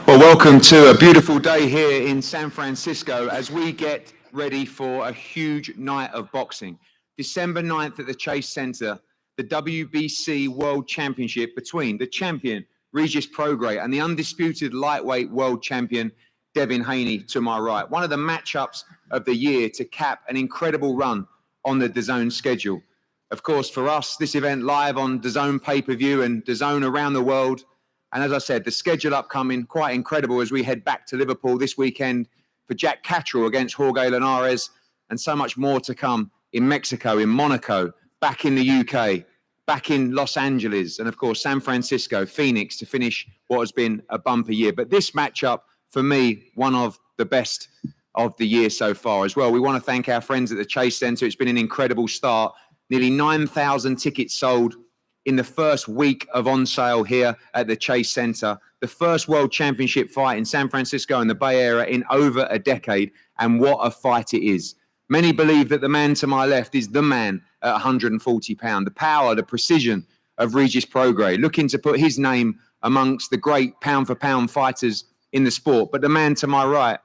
Well, welcome to a beautiful day here in San Francisco as we get ready for a huge night of boxing. December 9th at the Chase Center, the WBC World Championship between the champion, Regis Prograis, and the undisputed lightweight world champion, Devin Haney, to my right. One of the matchups of the year to cap an incredible run on the DAZN schedule. Of course, for us, this event live on DAZN pay-per-view and DAZN around the world. And as I said, the schedule upcoming, quite incredible as we head back to Liverpool this weekend for Jack Catterall against Jorge Linares, and so much more to come in Mexico, in Monaco, back in the UK, back in Los Angeles, and of course, San Francisco, Phoenix, to finish what has been a bumper year. But this matchup, for me, one of the best of the year so far as well. We want to thank our friends at the Chase Center. It's been an incredible start. Nearly 9,000 tickets sold in the first week of on sale here at the Chase Center. The first world championship fight in San Francisco and the Bay Area in over a decade. And what a fight it is. Many believe that the man to my left is the man at 140 pounds. The power, the precision of Regis Prograis, looking to put his name amongst the great pound for pound fighters in the sport. But the man to my right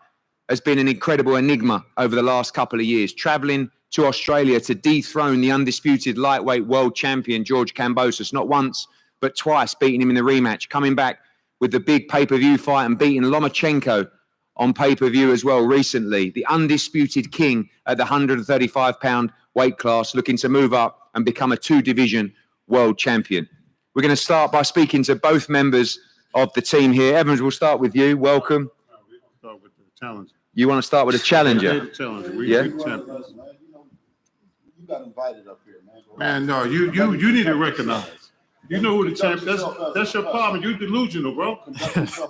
has been an incredible enigma over the last couple of years, traveling to Australia to dethrone the undisputed lightweight world champion, George Kambosos, not once, but twice, beating him in the rematch, coming back with the big pay-per-view fight and beating Lomachenko on pay-per-view as well recently. The undisputed king at the 135-pound weight class, looking to move up and become a two-division world champion. We're going to start by speaking to both members of the team here. Evans, we'll start with you. Welcome. We're going to start with the challenger. You want to start with a challenger? The challenger. Yeah. You got invited up here, man. Man, no, you need to recognize. You know who the champ. That's your problem. You're delusional, bro.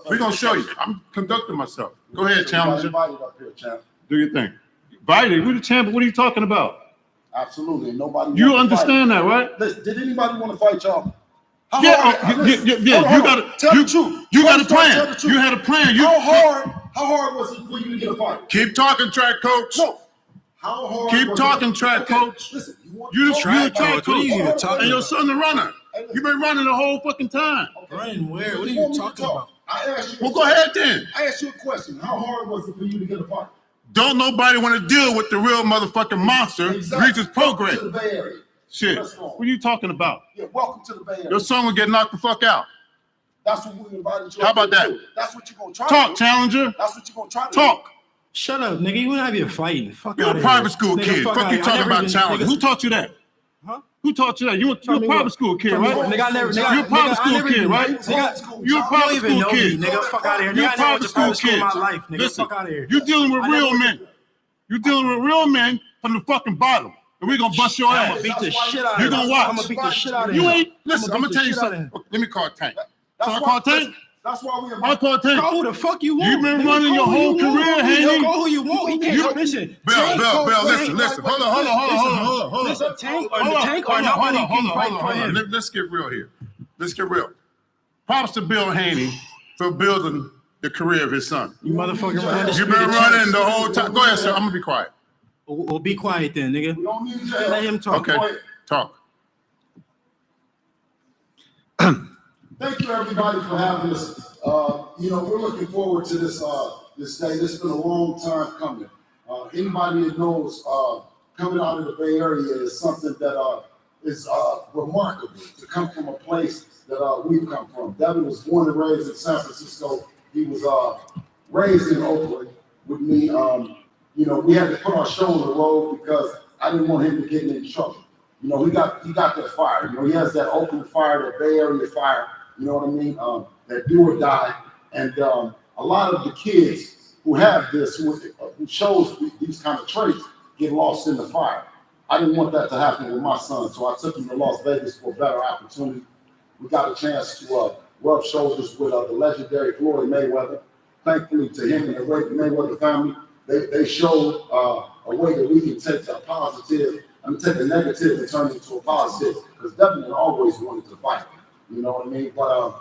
We're gonna show you. I'm conducting myself. Go ahead, challenger. Invited up here, champ. Do your thing. Invited. We're the champ. What are you talking about? Absolutely. Nobody. You understand that, right? Listen, did anybody want to fight y'all? Yeah. You got to tell the truth. You got a plan. You had a plan. How hard was it for you to get a fight? Keep talking, track coach. No. How hard? Keep talking, track coach. Listen, You're the track coach. talking And your son the runner. You've been running the whole fucking time. Running where? What are you talking about? I asked you. Well, go ahead then. I asked you a question. How hard was it for you to get a fight? Don't nobody want to deal with the real motherfucking monster, Regis Prograis. To the Bay Area. Shit. What are you talking about? Yeah, welcome to the Bay Area. Your son will get knocked the fuck out. That's what we invited you. How about that? That's what you're gonna try. Talk, challenger. That's what you're gonna try. Talk. Shut up, nigga. You have your fighting. Fuck You're out a of private here. school Nigga, kid. Fuck you talking about challenger. Who taught you that? Huh? Who taught you that? You're a private school kid, right? Nigga, I never. You're a private school kid, right? You're a private school kid. Nigga, fuck out of here. You're a Nigga, I never private went to school private school kid. in my life, nigga. Listen, Fuck out of here. you're dealing with real men. You're dealing with real men from the fucking bottom. And we're gonna bust your I'm ass. gonna beat the shit out of You're him. gonna watch. I'm gonna beat the shit out of You him. ain't listen. I'm gonna tell you shit out of something. him. Let me call Tank. So I That's call why. Tank. That's why we I invited. call Tank. Call who the fuck you want. You've been Nigga, running your call who whole you want. career, Haney. Call who you want. He can't listen. Bill, listen. Hold on. Listen, Tank or nobody can fight for him. Let's get real here. Let's get real. Props to Bill Haney for building the career of his son. You motherfucking run. You've been running the whole time. Go ahead, sir. I'm gonna be quiet. Well, be quiet then, nigga. We don't need Let him talk. Okay, talk. Thank you, everybody, for having us. We're looking forward to this this day. This has been a long time coming. Anybody that knows, coming out of the Bay Area is something that is remarkable to come from a place that we've come from. Devin was born and raised in San Francisco. He was raised in Oakland with me. We had to put our show on the road because I didn't want him to get in trouble. He got that fire. He has that Oakland fire, that Bay Area fire. You know what I mean? That do or die. And a lot of the kids who have this, who shows these kind of traits, get lost in the fire. I didn't want that to happen with my son, so I took him to Las Vegas for a better opportunity. We got a chance to rub shoulders with the legendary Floyd Mayweather. Thankfully to him and the Mayweather family, they showed a way that we can take a positive, take a negative and turn it into a positive. Because Devin had always wanted to fight. You know what I mean? But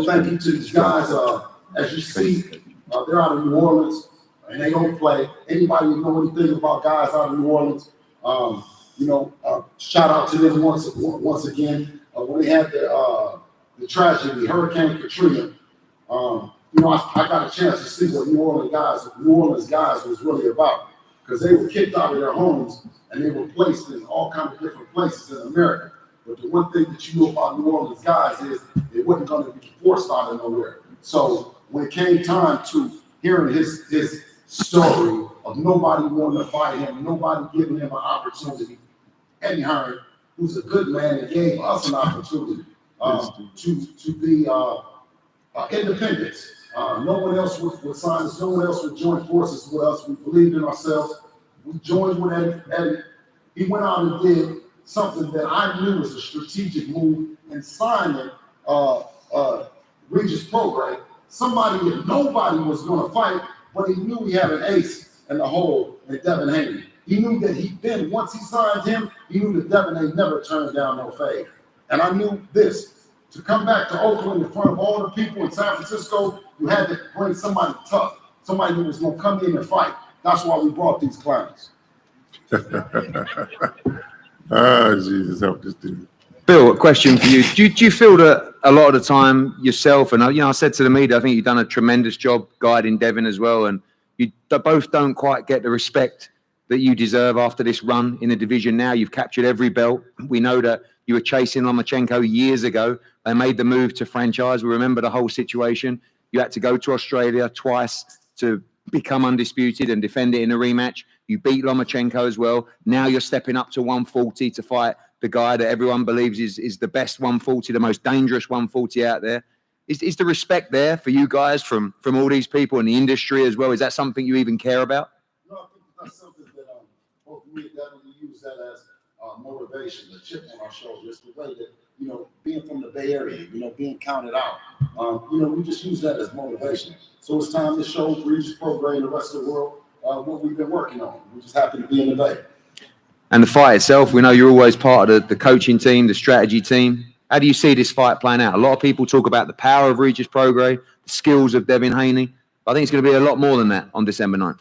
thank you to these guys. As you see, they're out of New Orleans and they don't play. Anybody who know anything about guys out of New Orleans, shout out to them once again. When they had the tragedy, Hurricane Katrina, I got a chance to see what New Orleans guys was really about, because they were kicked out of their homes and they were placed in all kinds of different places in America. But the one thing that you know about New Orleans guys is they wasn't going to be forced out of nowhere. So when it came time to hearing his story of nobody wanting to fight him, nobody giving him an opportunity, Eddie Hearn, who's a good man, and gave us an opportunity to be independent. No one else would sign us. No one else would join forces with us. We believed in ourselves. We joined with Eddie. He went out and did something that I knew was a strategic move in signing Regis Prograis, somebody that nobody was going to fight, but he knew he had an ace in the hole in Devin Haney. He knew that once he signed him, he knew that Devin Haney never turned down no fade. And I knew this, to come back to Oakland in front of all the people in San Francisco, you had to bring somebody tough, somebody who was going to come in and fight. That's why we brought these clowns. Oh, Jesus, help this dude. Bill, a question for you. Do you feel that a lot of the time yourself, and I said to the media, I think you've done a tremendous job guiding Devin as well, and you both don't quite get the respect that you deserve after this run in the division now? You've captured every belt. We know that you were chasing Lomachenko years ago. They made the move to franchise. We remember the whole situation. You had to go to Australia twice to become undisputed and defend it in a rematch. You beat Lomachenko as well. Now you're stepping up to 140 to fight the guy that everyone believes is the best 140, the most dangerous 140 out there. Is the respect there for you guys from all these people in the industry as well? Is that something you even care about? No, I think that's something that both me and Devin, we use that as motivation, the chip on our shoulder. It's the way that, being from the Bay Area, being counted out, we just use that as motivation. So it's time to show Regis Prograis and the rest of the world what we've been working on. We just happen to be in the Bay. And the fight itself, we know you're always part of the coaching team, the strategy team. How do you see this fight playing out? A lot of people talk about the power of Regis Prograis, the skills of Devin Haney. I think it's going to be a lot more than that on December 9th.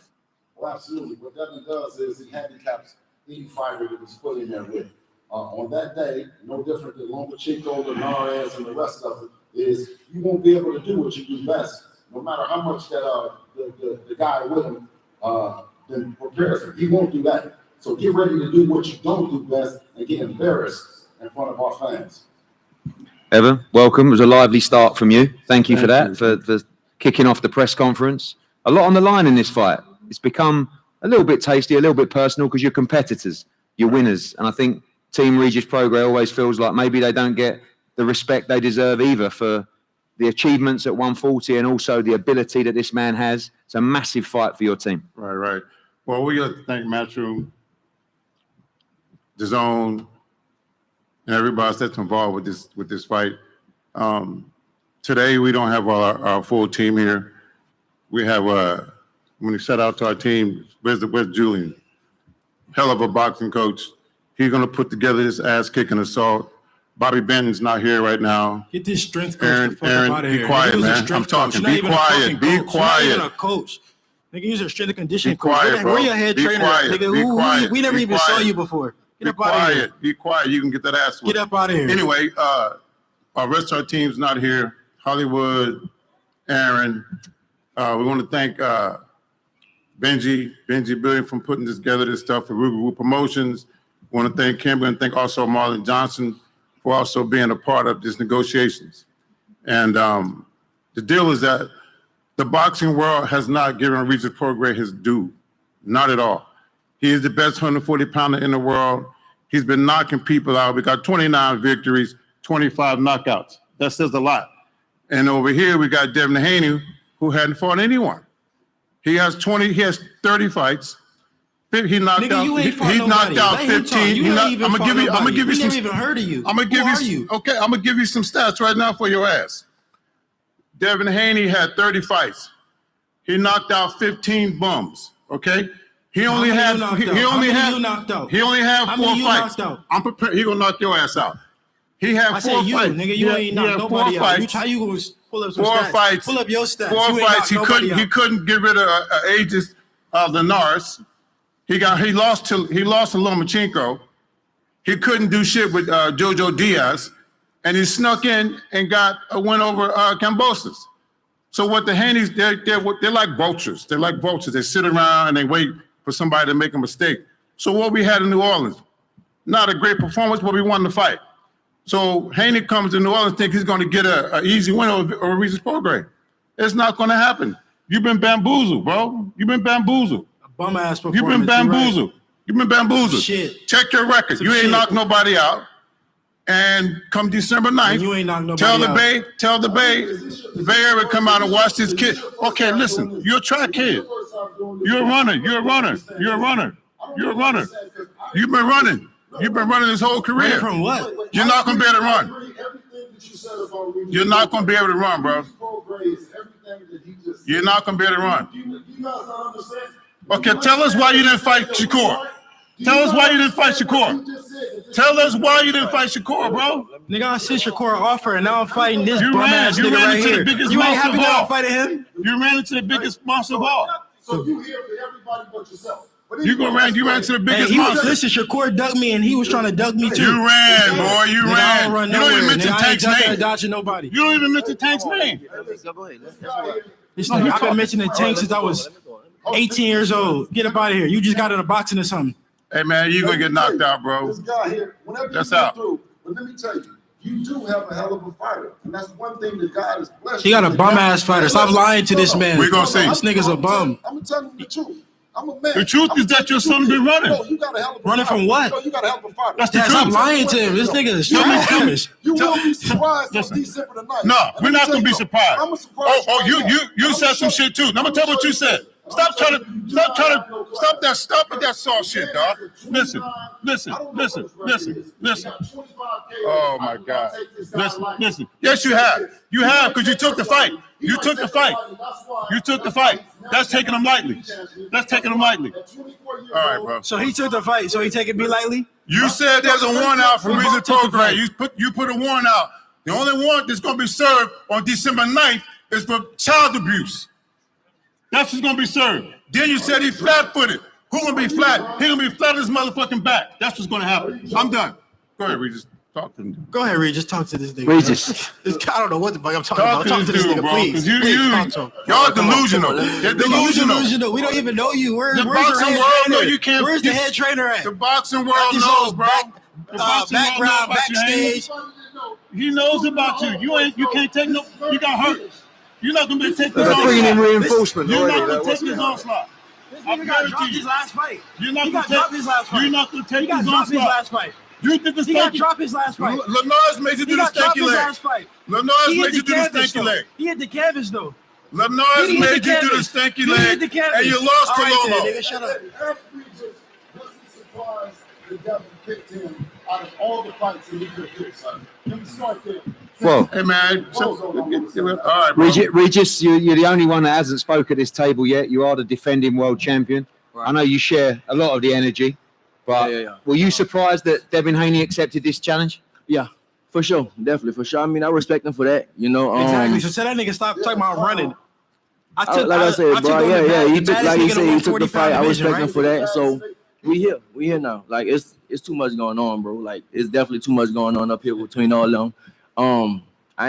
Well, absolutely. What Devin does is he handicaps any fighter that he's put in there with. On that day, no different than Lomachenko, Linares, and the rest of it, is you won't be able to do what you do best, no matter how much that the guy with him then prepares him. He won't do that. So get ready to do what you don't do best and get embarrassed in front of our fans. Evan, welcome. It was a lively start from you. Thank you for that, for kicking off the press conference. A lot on the line in this fight. It's become a little bit tasty, a little bit personal, because you're competitors, you're winners. And I think Team Regis Prograis always feels like maybe they don't get the respect they deserve either for the achievements at 140 and also the ability that this man has. It's a massive fight for your team. Right. Well, we got to thank Matchroom, DAZN, and everybody that's involved with this fight. Today we don't have our full team here. We have when we set out to our team, where's Julian? Hell of a boxing coach. He's gonna put together this ass kicking assault. Bobby Benton's not here right now. Get this strength coach the fuck Aaron, out of here. be quiet, man. I'm talking. Be quiet. Be quiet. Not even a coach. Nigga, you're a strength and conditioning coach. Quiet, bro. Where your head Be trainer? quiet. Nigga, Be quiet. we never Be even quiet. saw you before. Get Be up out of here. quiet. Be quiet. You can get that ass whipped. Get up out of here. Anyway, our rest of our team's not here. Hollywood, Aaron. We want to thank Benji Billion for putting together this stuff for Ruger Promotions. We want to thank Kimber and thank also Marlon Johnson for also being a part of these negotiations. And the deal is that the boxing world has not given Regis Prograis his due. Not at all. He is the best 140-pounder in the world. He's been knocking people out. We got 29 victories, 25 knockouts. That says a lot. And over here, we got Devin Haney, who hadn't fought anyone. He has 30 fights. He knocked Nigga, out. you ain't He knocked out 15. I'm gonna give you some. Never even heard of you. I'm gonna give you. Okay, I'm gonna give you some stats right now for your ass. Devin Haney had 30 fights. He knocked out 15 bums. Okay. He only had 4 fights. I'm prepared. He gonna knock your ass out. He had 4 fights. Nigga, you ain't knocked nobody out. How you gonna pull up some stats? Pull up your stats. 4 fights. He couldn't get rid of Aegis Linares. He lost to Lomachenko. He couldn't do shit with Jojo Diaz, and he snuck in and got a win over Kambosos. So what the Haneys, they're like vultures. They're like vultures. They sit around and they wait for somebody to make a mistake. So what we had in New Orleans, not a great performance, but we won the fight. So Haney comes to New Orleans, think he's going to get an easy win over Regis Prograis. It's not going to happen. You've been bamboozled, bro. You've been bamboozled. A bum ass performance. You've been bamboozled. Right. You've been bamboozled. Shit. Check your record. You ain't knocked nobody out. And come December 9th, you ain't knocked nobody out. Tell the Bay Area come out and watch this kid. Okay, listen, you're a track kid. You're a runner. You're a runner. You're a runner. You're a runner. You've been running. You've been running this whole career. Running from what? You're not going to be able to run. You're not going to be able to run, bro. You're not going to be able to run. Okay, tell us why you didn't fight Shakur. Tell us why you didn't fight Shakur. Tell us why you didn't fight Shakur, bro. Nigga, I sent Shakur an offer, and now I'm fighting this bum ass nigga right here. You ain't happy that I'm fighting him? You ran into the biggest monster of all. So you here for everybody but yourself. You ran to the biggest monster. Listen, Shakur ducked me, and he was trying to duck me too. You ran, boy. You ran. I don't run you don't even mention Tank's name. Dodging nobody. You don't even mention Tank's name. I've been mentioning Tank since I was 18 years old. Get up out of here. You just got in a boxing or something. Hey, man, you're going to get knocked out, bro. This guy here, whenever you go through, but let me tell you, you do have a hell of a fighter. And that's one thing that God has blessed. He got a bum-ass fighter. Stop lying to this man. We're going to see. This nigga's a bum. I'm going to tell you the truth. I'm a man. The truth is that your son been running. No, you got a hell of a running fighter. from what? No, you got a hell of a fighter. That's the truth. Stop lying to him. This nigga is trash. You will be surprised on December the 9th. No, we're not going to be surprised. I'm surprised. You said some shit too. Now I'm going to tell what you said. Stop that soft shit, dog. Listen. Oh my God. Listen. Yes, you have. You have, because you took the fight. You took the fight. That's taking him lightly. All right, bro. So he took the fight. So he taking me lightly? You said there's a warrant out from Regis Prograis. You put a warrant out. The only warrant that's going to be served on December 9th is for child abuse. That's what's going to be served. Then you said he's flat-footed. Who going to be flat? He going to be flat on his motherfucking back. That's what's going to happen. I'm done. Go ahead, Regis. Talk to him. Go ahead, Regis. Talk to this nigga. Regis. I don't know what the fuck I'm talking about. Talk to this nigga, please. Y'all delusional. They're delusional. We don't even know you. Where's the boxing world know you can't. Where's the head trainer at? The boxing world knows, bro. Background, backstage. He knows about you. You can't take no. You got hurt. You're not going to be taking his onslaught. Bringing in reinforcement. You're not going to take his onslaught. This nigga got dropped his last fight. You're not going to take his onslaught. You're not going to take his onslaught. You did the He got dropped his last fight. Lenars made you do the stanky leg. Lenars made you do the stanky leg. He hit the canvas, though. Lenars made you do the stanky leg, and you lost to Lolo. Nigga, shut up. Surprised that Devin picked him out of all the fights that he could pick, son. Let me start there. Well, hey man, all right, bro. Regis, you're the only one that hasn't spoke at this table yet. You are the defending world champion. Right. I know you share a lot of the energy, but were you surprised that Devin Haney accepted this challenge? Yeah, for sure, definitely, for sure. I mean, I respect him for that, you know. Exactly. So tell that nigga stop talking about running. I said, bro. Yeah. He took, like he said, he took the fight. I respect him for that. So we here now. Like it's too much going on, bro. Like it's definitely too much going on up here between all of them. I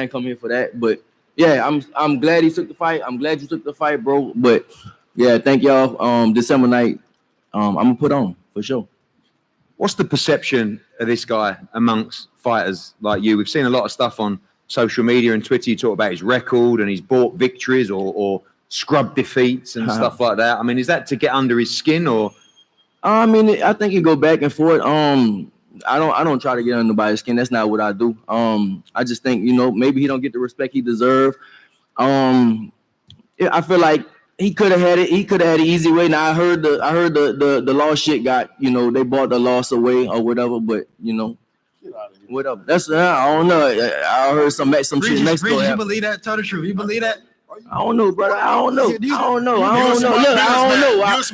ain't come here for that, but yeah, I'm glad he took the fight. I'm glad you took the fight, bro. But yeah, thank y'all. December night, I'm gonna put on for sure. What's the perception of this guy amongst fighters like you? We've seen a lot of stuff on social media and Twitter. You talk about his record and he's bought victories or scrub defeats and stuff like that. I mean, is that to get under his skin or? I mean, I think you go back and forth. I don't try to get under nobody's skin. That's not what I do. I just think, you know, maybe he don't get the respect he deserve. I feel like he could have had it. He could have had an easy way. Now I heard the loss shit got, you know, they bought the loss away or whatever. But you know, whatever. That's I don't know. I heard some shit in Mexico. You believe that? Tell the truth. You believe that? I don't know, brother. I don't know. Look,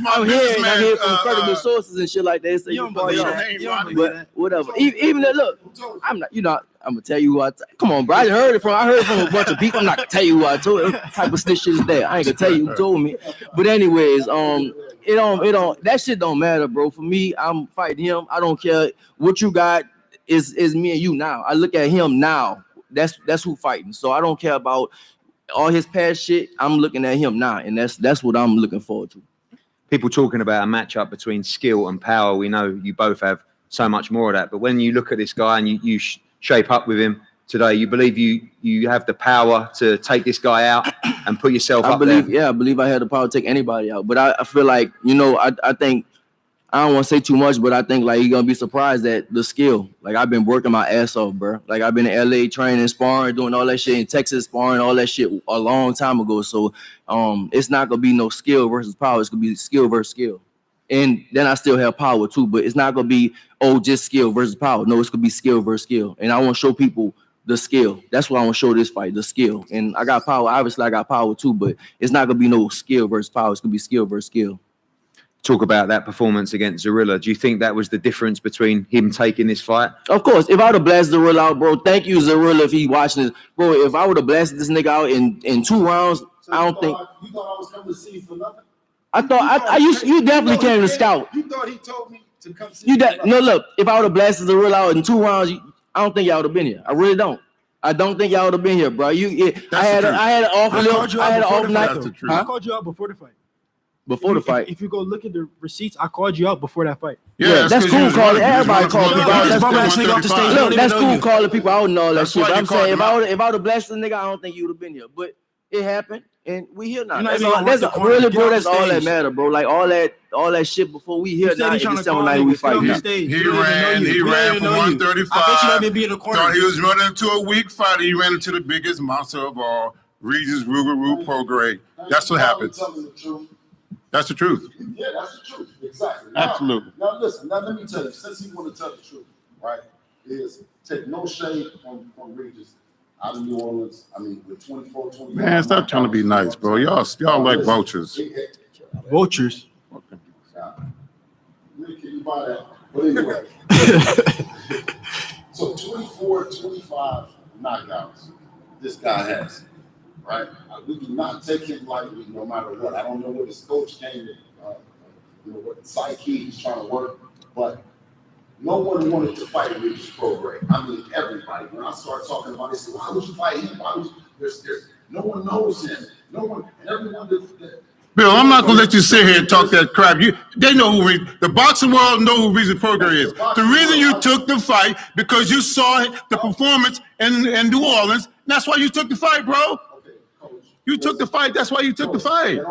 I'm hearing from credible sources and shit like that. So you don't believe that. But whatever. Even look, I'm not. You know, I'm gonna tell you who I. Come on, bro. I heard it from a bunch of people. I'm not gonna tell you who I told. What type of snitch shit is that? I ain't gonna tell you who told me. But anyways, it don't. That shit don't matter, bro. For me, I'm fighting him. I don't care what you got. Is me and you now. I look at him now. That's who fighting. So I don't care about all his past shit, I'm looking at him now, and that's what I'm looking forward to. People talking about a matchup between skill and power. We know you both have so much more of that. But when you look at this guy and you shape up with him today, you believe you have the power to take this guy out and put yourself up there? Yeah, I believe I have the power to take anybody out. But I feel like, I think, I don't want to say too much, but I think like you're gonna be surprised at the skill. Like I've been working my ass off, bro. Like I've been in LA training, sparring, doing all that shit, in Texas sparring, all that shit a long time ago. So it's not gonna be no skill versus power. It's gonna be skill versus skill. And then I still have power too, but it's not gonna be just skill versus power. No, it's gonna be skill versus skill. And I want to show people the skill. That's what I want to show this fight, the skill. And I got power. Obviously, I got power too, but it's not gonna be no skill versus power. It's gonna be skill versus skill. Talk about that performance against Zorilla. Do you think that was the difference between him taking this fight? Of course. If I would have blasted Zorilla out, bro, thank you, Zorilla, if he watching this. Bro, if I would have blasted this nigga out in 2 rounds, So I don't think. You thought I was coming to see you for nothing? You definitely came to scout. You thought he told me to come see you? No, look, if I would have blasted Zorilla out in 2 rounds, I don't think y'all would have been here. I really don't. I don't think y'all would have been here, bro. I had an off night. I called you out before the fight. Before the fight. If you go look at the receipts, I called you out before that fight. Yeah, that's cool calling. Everybody calling people out. That's cool calling people out and all that shit. But I'm saying if I would have blasted the nigga, I don't think you would have been here. But it happened, and we here now. That's all that matter, bro. Like all that shit before we here now. It's December night we fight now. He ran for 135. I bet you be in the corner. Thought he was running into a weak fight. He ran into the biggest monster of all, Regis Prograis. That's what happened. That's the truth. Yeah, that's the truth. Exactly. Absolutely. Now listen, let me tell you, since he want to tell the truth, right, is take no shade from Regis out of New Orleans. I mean, with 24, 25. Man, stop trying to be nice, bro. Y'all like vultures. Vultures. Really, can you buy that? But anyway. So 24, 25 knockouts this guy has. Right, we do not take him lightly, no matter what. I don't know what his coach came in, what psyche he's trying to work, but no one wanted to fight Regis Prograis. I mean, everybody. When I start talking about this, why would you fight him? Why would you? There's no one knows him. No one. Everyone. Bill, I'm not gonna let you sit here and talk that crap. They know who the boxing world know who Regis Prograis is. The reason you took the fight because you saw the performance in New Orleans. That's why you took the fight, bro. You took the fight. That's why you took the fight.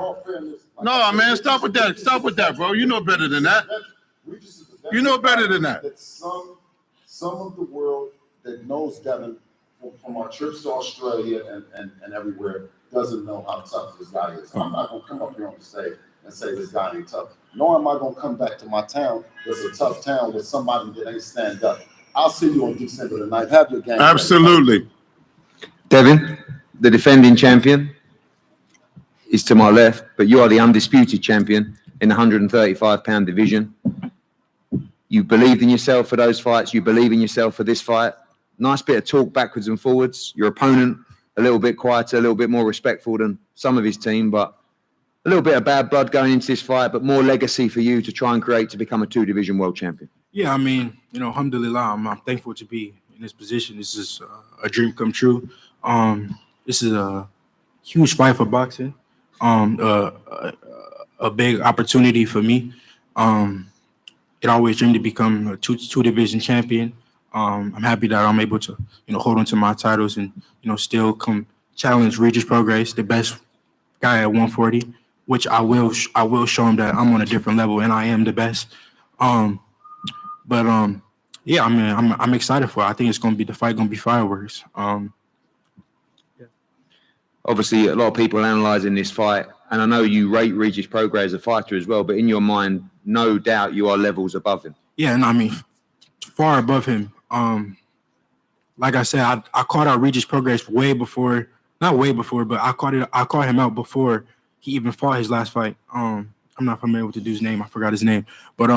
No, man, stop with that. Stop with that, bro. You know better than that. You know better than that. Some of the world that knows Devin from our trips to Australia and everywhere doesn't know how tough this guy is. I'm not gonna come up here on the stage and say this guy ain't tough. Nor am I gonna come back to my town that's a tough town with somebody that ain't stand up. I'll see you on December the 9th. Have your game. Absolutely. Devin, the defending champion, is to my left, but you are the undisputed champion in the 135-pound division. You believed in yourself for those fights. You believe in yourself for this fight. Nice bit of talk backwards and forwards. Your opponent, a little bit quieter, a little bit more respectful than some of his team, but a little bit of bad blood going into this fight, but more legacy for you to try and create to become a 2-division world champion. Yeah, I mean, alhamdulillah, I'm thankful to be in this position. This is a dream come true. This is a huge fight for boxing. A big opportunity for me. It always dreamed to become a two-division champion. I'm happy that I'm able to, hold on to my titles and, still come challenge Regis Prograis, the best guy at 140, which I will show him that I'm on a different level and I am the best. Yeah, I mean, I'm excited for it. I think the fight gonna be fireworks. Obviously, a lot of people analysing this fight, and I know you rate Regis Prograis as a fighter as well, but in your mind, no doubt you are levels above him. Yeah, and I mean, far above him. Like I said, I caught out Regis Prograis not way before, but I caught him out before he even fought his last fight. I'm not familiar with the dude's name. I forgot his name. But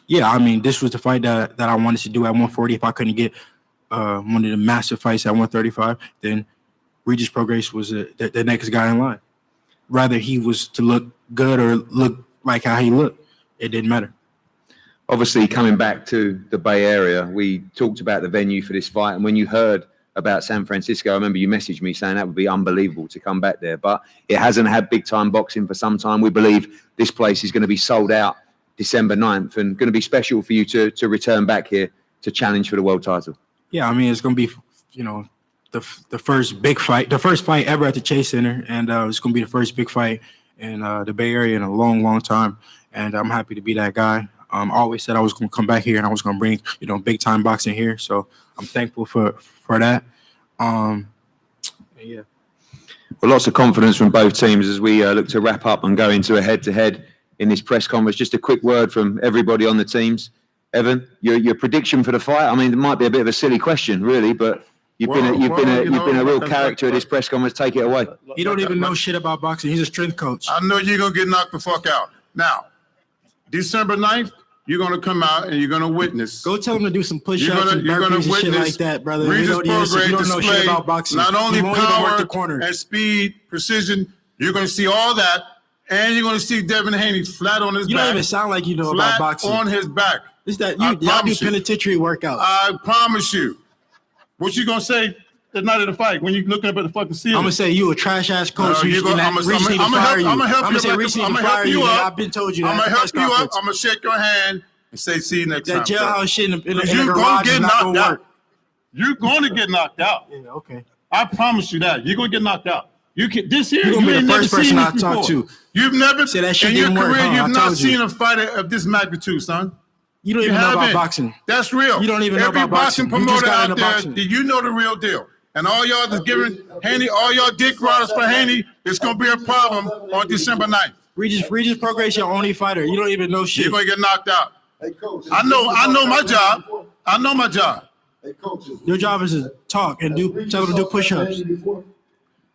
yeah, I mean, this was the fight that I wanted to do at 140. If I couldn't get one of the massive fights at 135, then Regis Prograis was the next guy in line. Rather he was to look good or look like how he looked, it didn't matter. Obviously, coming back to the Bay Area, we talked about the venue for this fight, and when you heard about San Francisco. I remember you messaged me saying that would be unbelievable to come back there, but it hasn't had big time boxing for some time. We believe this place is going to be sold out December 9th and going to be special for you to return back here to challenge for the world title. Yeah, I mean, it's going to be, the first big fight, the first fight ever at the Chase Center, and it's going to be the first big fight in the Bay Area in a long, long time, and I'm happy to be that guy. I always said I was going to come back here and I was going to bring, big time boxing here, so I'm thankful for that. Yeah. Well, lots of confidence from both teams as we look to wrap up and go into a head-to-head in this press conference. Just a quick word from everybody on the teams. Evan, your prediction for the fight? I mean, it might be a bit of a silly question, really, but you've been a real character at this press conference. Take it away. He don't even know shit about boxing. He's a strength coach. I know you're going to get knocked the fuck out. Now, December 9th, you're going to come out and you're going to witness. Go tell him to do some push-ups and burpees and shit like that, brother. Regis Prograis You don't know shit display about boxing. not only You won't even work the power corner. and speed, precision. You're going to see all that, and you're going to see Devin Haney flat on his You back. don't even sound like you know flat about boxing. on his back. It's that I y'all do promise you. penitentiary workouts. I promise you. What you going to say the night of the fight when you're looking up at the fucking ceiling? I'm gonna say you a trash ass coach. No, I'm gonna help you. I've been told you that. I'm gonna help you up. Conference. I'm gonna shake your hand and say, "See you next That time." jailhouse shit in the You're garage is not gonna work. You're going to get knocked out. Yeah, okay. I promise you that. You're going to get knocked out. You can this year. You're gonna be ain't the never first person seen I this talk before. to. You've never Say that shit in your didn't work, career. huh? You've I not told you. seen a fighter of this magnitude, son. You don't even know about boxing. That's real. You don't even know Every about boxing. You just promoter got out into there, boxing. do you know the real deal? And all y'all that's giving Haney, all y'all dick riders for Haney, it's gonna be a problem on December 9th. Regis Prograis your only fighter. You don't even know shit. You're gonna get knocked out. Hey, coach. I know my job. I know my job. Hey, coach. Your job is to talk and tell them to do push-ups.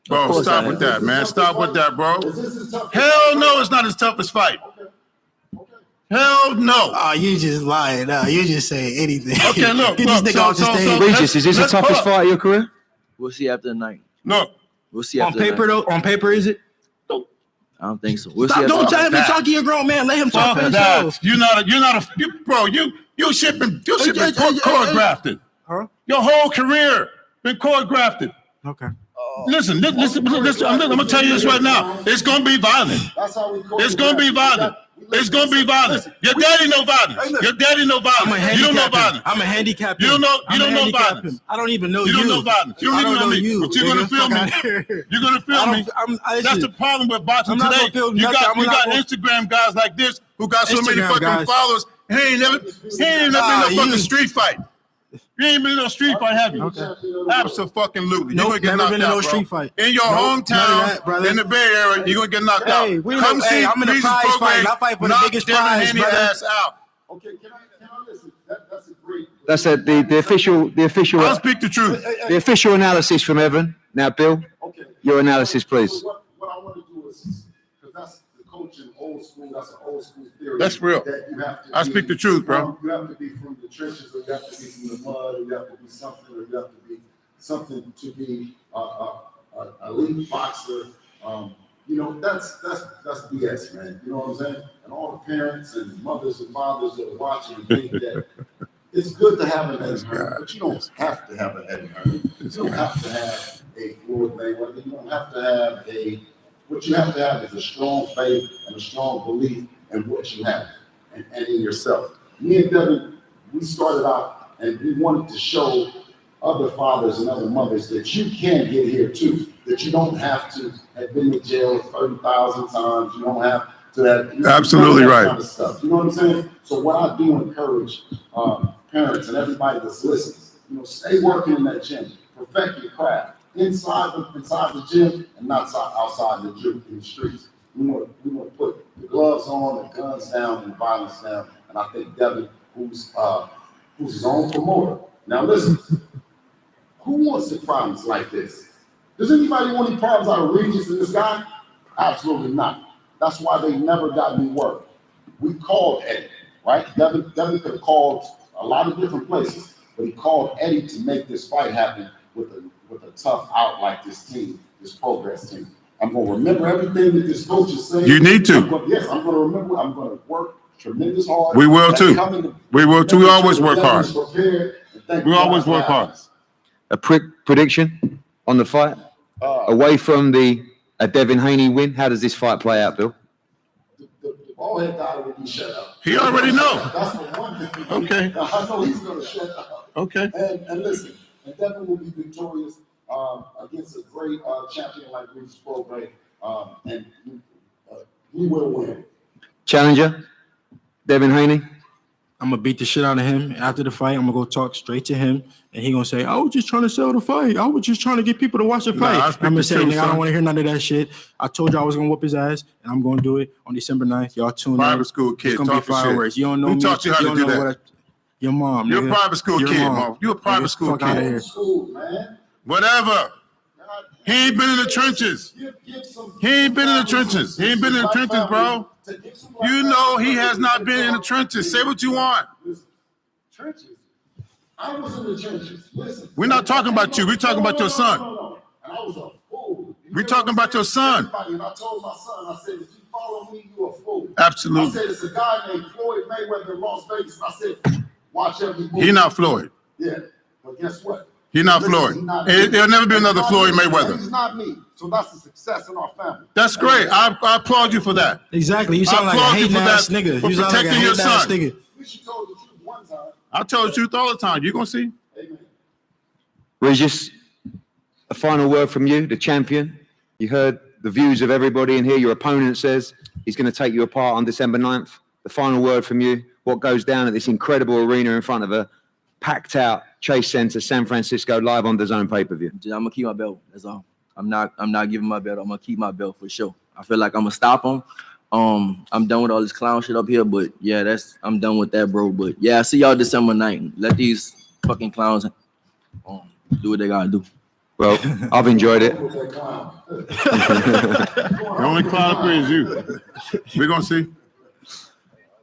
Bro, stop with that, man. Stop with that, bro. Hell no, it's not his toughest fight. Hell no. Oh, you just lying. No, you just say anything. Okay, look. Get this nigga off the stage. Regis, is this the toughest fight of your career? We'll see after the night. Look. We'll see On after the paper, night. though? On paper, is it? I don't think so. We'll see Stop, after don't the tell him to that. talk to your grown man. Let him talk Fuck for that. himself. You shipping choreographed. Huh? Your whole career been choreographed. Okay. Listen, I'm gonna tell you this right now. It's gonna be violent. That's how we It's gonna be violent. It's gonna be violent. Your daddy know violence. Your daddy know I'm a violence. You don't know handicap him. violence. I'm a handicap. You don't know- I'm you a don't know handicap violence. him. I don't even know You don't know violence. You don't I even don't know me. you. But you're gonna nigga. feel Fuck me. outta here. You're gonna feel me. That's Listen, the problem with boxing I'm not today. gonna feel You nothing. got I'm not gonna- Instagram guys like this who got so many Instagram fucking guys. followers. He ain't never been in no fucking street fight. You ain't been in no street fight, have you? Okay. Absolutely. You're Nope, gonna get never knocked been in out, no bro. street fight. In your Nope, none hometown, of that, brother. in the Bay Area, you're gonna get knocked Hey, out. we know- Come see hey, I'm in a Regis prize Prograis fight. I fight for the knock biggest Devin prize, Haney brother. ass out. Okay, can I listen? That's a great. That's the I'll speak the truth. the official analysis from Evan. Now, Bill, Okay. your analysis, please. So what I want to do is, because that's the coaching old school, that's an old school theory. That's real. That you have to I be speak the truth, bro. You have to be from the trenches, or you have to be from the mud, or you have to be something, or you have to be something to be a elite boxer. That's BS, man. You know what I'm saying? And all the parents and mothers and fathers that are watching think that it's good to have an Eddie Hearn, but you don't have to have an Eddie Hearn. You don't have to have a Floyd Mayweather. You don't have to have what you have to have is a strong faith and a strong belief in what you have and in yourself. Me and Devin, we started out and we wanted to show other fathers and other mothers that you can get here too, that you don't have to have been to jail 30,000 times. You don't have to have Absolutely none of that right. kind of stuff. You know what I'm saying? So what I do encourage parents and everybody that's listening, stay working in that gym, perfect your craft inside the gym and not outside the gym in the streets. We want to put the gloves on, the guns down, and the violence down. And I think Devin, who's his own promoter. Now listen. Who wants the problems like this? Does anybody want any problems out of Regis and this guy? Absolutely not. That's why they never got any work. We called Eddie, right? Devin could have called a lot of different places, but he called Eddie to make this fight happen with a tough out like this team, this Prograis team. I'm going to remember everything that this coach is saying. You need to. I'm going to remember. I'm going to work tremendous hard. We will too. We will too. We always work hard. Prepared, and thank We God always for work having hard. us. A prediction on the fight? Away from the Devin Haney win, how does this fight play out, Bill? The ball head guy will be shut up. He already know. That's the one thing. Okay. I know he's going to shut up. Okay. And listen, and Devin will be victorious against a great champion like Regis Prograis, and we will win. Challenger, Devin Haney. I'm gonna beat the shit out of him after the fight. I'm gonna go talk straight to him, and he gonna say, "I was just trying to sell the fight. I was just trying to get people to watch the fight." I'm gonna say, "Nigga, I don't want to hear none of that shit. I told you I was gonna whoop his ass, and I'm gonna do it on December 9th. Y'all tune in. Private school kid, It's gonna be fireworks. You don't know Who me. taught you how to do that? Your mom. You're nigga. a private school Your kid, mom. Mo. You a private school Fuck outta kid. here. School, man. Whatever. He ain't been in the trenches. He ain't been in the trenches. He ain't been in the trenches, bro. You know he has not been in the trenches. Say what you want. Trenches. I was in the trenches. Listen. We're not talking about you. We're talking about your son. No. And I was a fool. We're talking about your son. And I told my son, I said, if you follow me, you're a fool. Absolutely. I said, it's a guy named Floyd Mayweather in Las Vegas. And I said, watch every move. He not Floyd. Yeah. But guess what? He not Floyd. There'll never be another Floyd Mayweather. He's not me. So that's a success in our family. That's great. I applaud you for that. Exactly. You sound like a hating ass nigga. For You sound like a protecting your hating ass son. nigga. We should tell the truth one time. I tell the truth all the time. You gonna see? Amen. Regis, a final word from you, the champion. You heard the views of everybody in here. Your opponent says he's going to take you apart on December 9th. The final word from you. What goes down at this incredible arena in front of a packed out Chase Center, San Francisco, live on the DAZN pay-per-view? I'm gonna keep my belt. That's all. I'm not giving my belt. I'm gonna keep my belt for sure. I feel like I'm gonna stop him. I'm done with all this clown shit up here, but yeah, I'm done with that, bro. But yeah, I see y'all December 9th. Let these fucking clowns do what they gotta do. Well, I've enjoyed it. The only clown up here is you. We're gonna see.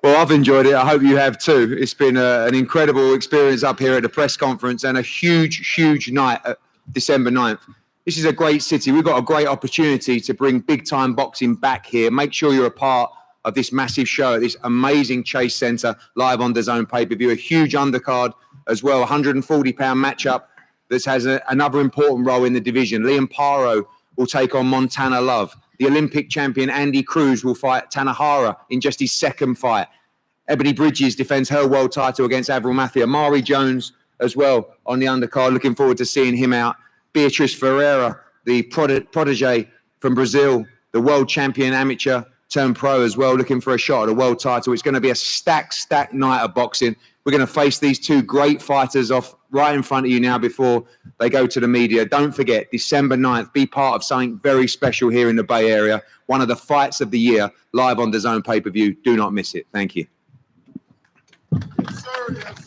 Well, I've enjoyed it. I hope you have too. It's been an incredible experience up here at the press conference and a huge, huge night at December 9th. This is a great city. We've got a great opportunity to bring big-time boxing back here. Make sure you're a part of this massive show at this amazing Chase Center, live on DAZN pay-per-view. A huge undercard as well, 140-pound matchup that has another important role in the division. Liam Paro will take on Montana Love. The Olympic champion Andy Cruz will fight Tanahara in just his second fight. Ebony Bridges defends her world title against Avril Mafia. Mari Jones as well on the undercard. Looking forward to seeing him out. Beatrice Ferreira, the protege from Brazil, the world champion amateur turned pro as well, looking for a shot at a world title. It's going to be a stacked night of boxing. We're going to face these two great fighters off right in front of you now before they go to the media. Don't forget, December 9th, be part of something very special here in the Bay Area. One of the fights of the year, live on DAZN pay-per-view. Do not miss it. Thank you. Yes, sir. Yes,